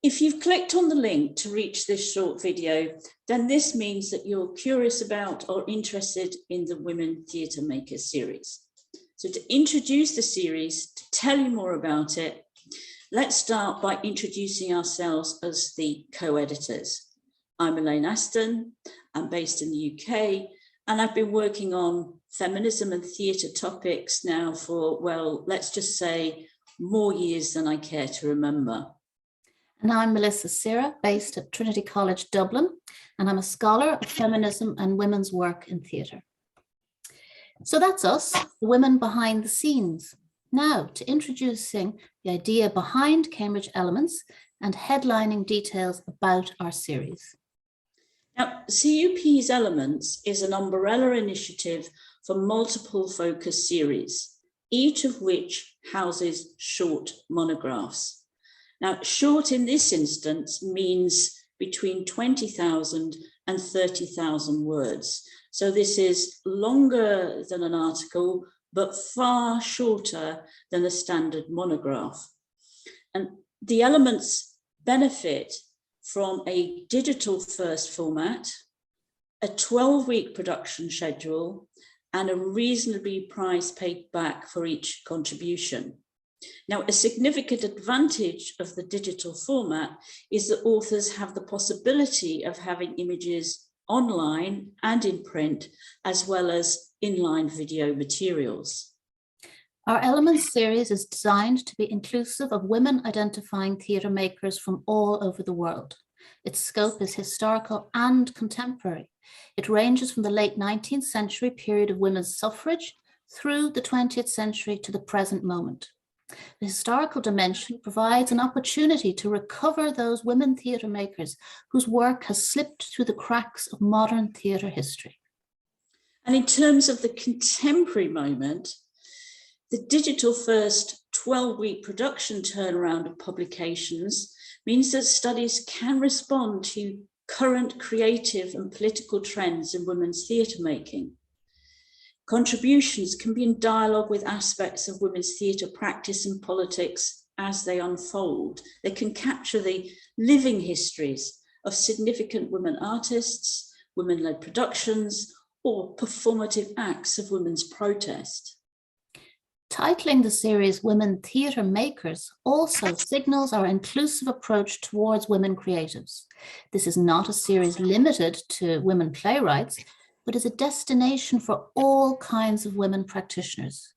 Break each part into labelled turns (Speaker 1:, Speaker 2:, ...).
Speaker 1: If you've clicked on the link to reach this short video, then this means that you're curious about or interested in the Women Theatre Makers series. So to introduce the series, to tell you more about it, let's start by introducing ourselves as the co-editors. I'm Elaine Aston, I'm based in the UK, and I've been working on feminism and theatre topics now for, well, let's just say more years than I care to remember.
Speaker 2: And I'm Melissa Sierra, based at Trinity College, Dublin, and I'm a scholar of feminism and women's work in theatre. So that's us, the women behind the scenes. Now to introducing the idea behind Cambridge Elements and headlining details about our series.
Speaker 1: Now, CUP's Elements is an umbrella initiative for multiple focus series, each of which houses short monographs. Now, short in this instance means between 20,000 and 30,000 words. So this is longer than an article, but far shorter than a standard monograph. And the Elements benefit from a digital first format, a 12-week production schedule, and a reasonably price paid back for each contribution. Now, a significant advantage of the digital format is that authors have the possibility of having images online and in print, as well as inline video materials.
Speaker 2: Our Elements series is designed to be inclusive of women identifying theatre makers from all over the world. Its scope is historical and contemporary. It ranges from the late 19th century period of women's suffrage through the 20th century to the present moment. The historical dimension provides an opportunity to recover those women theatre makers whose work has slipped through the cracks of modern theatre history.
Speaker 1: And in terms of the contemporary moment, the digital first 12-week production turnaround of publications means that studies can respond to current creative and political trends in women's theatre making. Contributions can be in dialogue with aspects of women's theatre practice and politics as they unfold. They can capture the living histories of significant women artists, women-led productions, or performative acts of women's protest.
Speaker 2: Titling the series Women Theatre Makers also signals our inclusive approach towards women creatives. This is not a series limited to women playwrights, but is a destination for all kinds of women practitioners.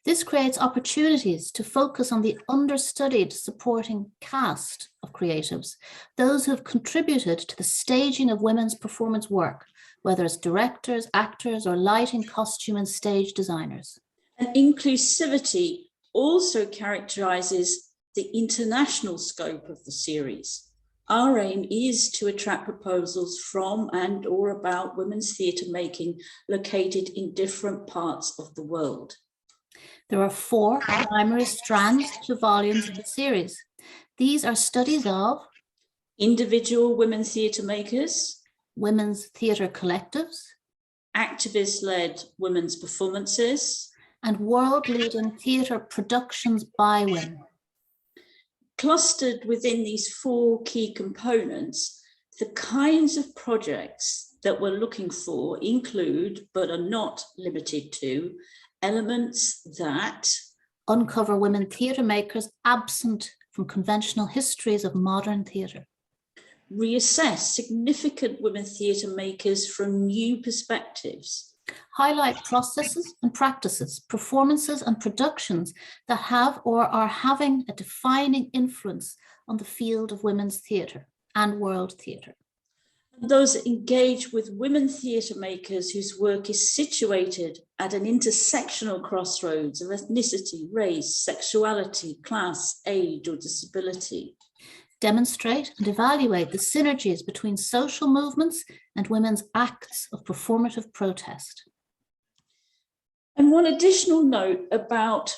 Speaker 2: This creates opportunities to focus on the understudied supporting cast of creatives, those who have contributed to the staging of women's performance work, whether as directors, actors, or lighting, costume, and stage designers.
Speaker 1: And inclusivity also characterizes the international scope of the series. Our aim is to attract proposals from and or about women's theatre making located in different parts of the world.
Speaker 2: There are 4 primary strands to volumes of the series. These are studies of
Speaker 1: individual women theatre makers,
Speaker 2: women's theatre collectives,
Speaker 1: activist-led women's performances,
Speaker 2: and world-leading theatre productions by women.
Speaker 1: Clustered within these 4 key components, the kinds of projects that we're looking for include, but are not limited to, elements that
Speaker 2: uncover women theatre makers absent from conventional histories of modern theatre,
Speaker 1: reassess significant women theatre makers from new perspectives,
Speaker 2: highlight processes and practices, performances and productions that have or are having a defining influence on the field of women's theatre and world theatre.
Speaker 1: Those that engage with women theatre makers whose work is situated at an intersectional crossroads of ethnicity, race, sexuality, class, age, or disability.
Speaker 2: Demonstrate and evaluate the synergies between social movements and women's acts of performative protest.
Speaker 1: And one additional note about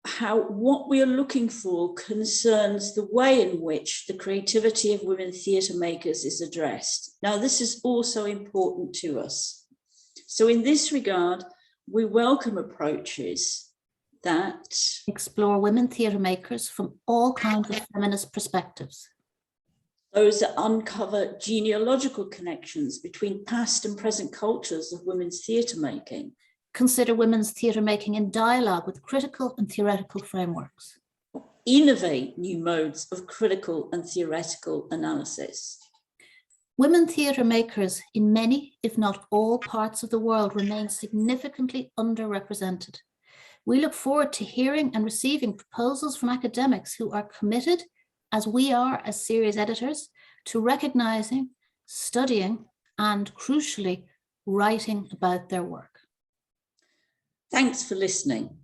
Speaker 1: how what we are looking for concerns the way in which the creativity of women theatre makers is addressed. Now, this is also important to us. So in this regard, we welcome approaches that
Speaker 2: explore women theatre makers from all kinds of feminist perspectives.
Speaker 1: Those that uncover genealogical connections between past and present cultures of women's theatre making.
Speaker 2: Consider women's theatre making in dialogue with critical and theoretical frameworks.
Speaker 1: Innovate new modes of critical and theoretical analysis.
Speaker 2: Women theatre makers in many, if not all, parts of the world remain significantly underrepresented. We look forward to hearing and receiving proposals from academics who are committed, as we are as series editors, to recognising, studying, and crucially, writing about their work.
Speaker 1: Thanks for listening.